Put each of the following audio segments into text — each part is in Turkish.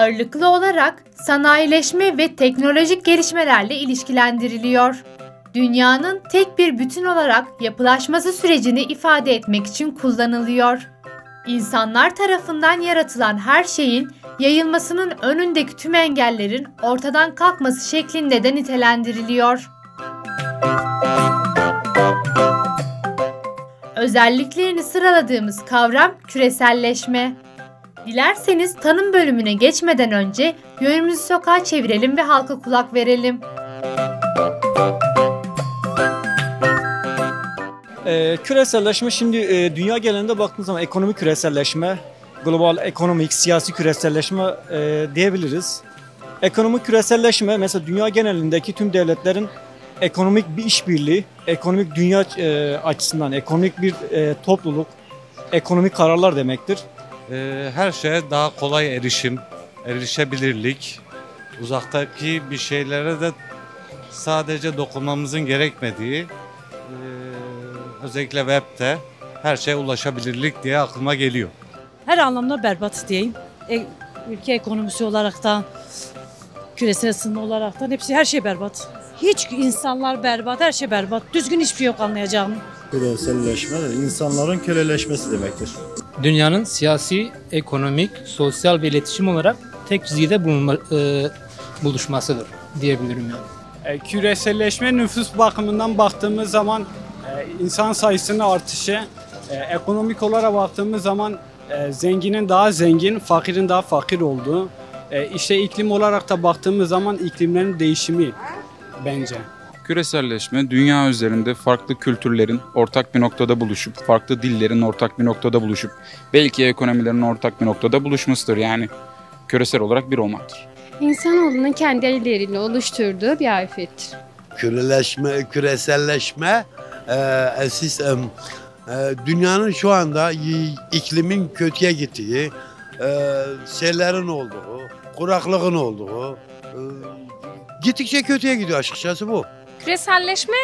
ağırlıklı olarak sanayileşme ve teknolojik gelişmelerle ilişkilendiriliyor. Dünyanın tek bir bütün olarak yapılaşması sürecini ifade etmek için kullanılıyor. İnsanlar tarafından yaratılan her şeyin yayılmasının önündeki tüm engellerin ortadan kalkması şeklinde de nitelendiriliyor. Özelliklerini sıraladığımız kavram küreselleşme. Dilerseniz tanım bölümüne geçmeden önce yönümüzü sokağa çevirelim ve halka kulak verelim. Küreselleşme şimdi dünya genelinde baktığımız zaman ekonomik küreselleşme, global ekonomik, siyasi küreselleşme diyebiliriz. Ekonomik küreselleşme mesela dünya genelindeki tüm devletlerin ekonomik bir işbirliği, ekonomik dünya açısından ekonomik bir topluluk, ekonomik kararlar demektir. Her şeye daha kolay erişebilirlik, uzaktaki bir şeylere de sadece dokunmamızın gerekmediği, özellikle web'te her şeye ulaşabilirlik diye aklıma geliyor. Her anlamda berbat diyeyim. Ülke ekonomisi olaraktan, küresel ısınma olaraktan hepsi her şey berbat. Hiç insanlar berbat, her şey berbat. Düzgün hiçbir şey yok anlayacağım. Küreselleşme insanların köleleşmesi demektir. Dünyanın siyasi, ekonomik, sosyal ve iletişim olarak tek çizgide buluşmasıdır diyebilirim yani. Küreselleşme nüfus bakımından baktığımız zaman insan sayısının artışı, ekonomik olarak baktığımız zaman zenginin daha zengin, fakirin daha fakir olduğu, işte iklim olarak da baktığımız zaman iklimlerin değişimi bence. Küreselleşme, dünya üzerinde farklı kültürlerin ortak bir noktada buluşup, farklı dillerin ortak bir noktada buluşup, belki ekonomilerin ortak bir noktada buluşmasıdır. Yani küresel olarak bir olmaktır. İnsanoğlunun kendi elleriyle oluşturduğu bir afettir. Küreselleşme, dünyanın şu anda iklimin kötüye gittiği, sellerin olduğu, kuraklığın olduğu, gittikçe kötüye gidiyor açıkçası bu. Küreselleşme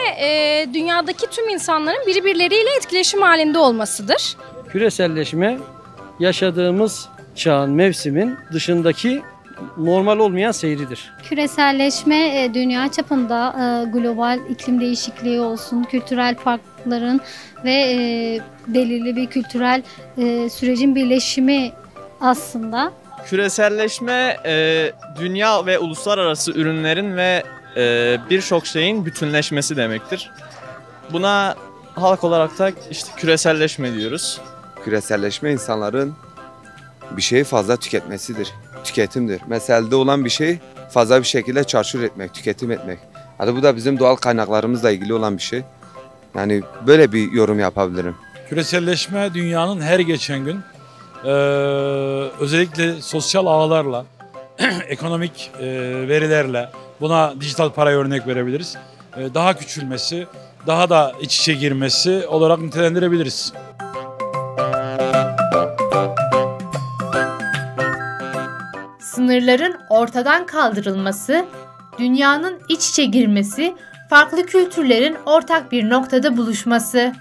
dünyadaki tüm insanların birbirleriyle etkileşim halinde olmasıdır. Küreselleşme yaşadığımız çağın, mevsimin dışındaki normal olmayan seyridir. Küreselleşme dünya çapında global iklim değişikliği olsun, kültürel farklılıkların ve belirli bir kültürel sürecin birleşimi aslında. Küreselleşme dünya ve uluslararası ürünlerin ve birçok şeyin bütünleşmesi demektir. Buna halk olarak da işte küreselleşme diyoruz. Küreselleşme insanların bir şeyi fazla tüketmesidir, tüketimdir. Meselede olan bir şey fazla bir şekilde çarçur etmek, tüketim etmek. Hadi bu da bizim doğal kaynaklarımızla ilgili olan bir şey. Yani böyle bir yorum yapabilirim. Küreselleşme dünyanın her geçen gün özellikle sosyal ağlarla, ekonomik verilerle, buna dijital paraya örnek verebiliriz, daha küçülmesi, daha da iç içe girmesi olarak nitelendirebiliriz. Sınırların ortadan kaldırılması, dünyanın iç içe girmesi, farklı kültürlerin ortak bir noktada buluşması.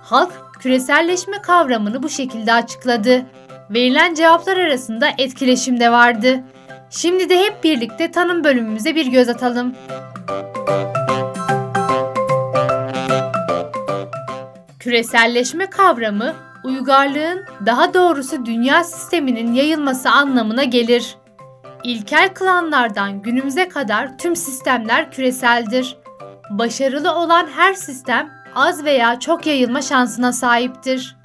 Halk küreselleşme kavramını bu şekilde açıkladı. Verilen cevaplar arasında etkileşim de vardı. Şimdi de hep birlikte tanım bölümümüze bir göz atalım. Küreselleşme kavramı, uygarlığın, daha doğrusu dünya sisteminin yayılması anlamına gelir. İlkel klanlardan günümüze kadar tüm sistemler küreseldir. Başarılı olan her sistem az veya çok yayılma şansına sahiptir.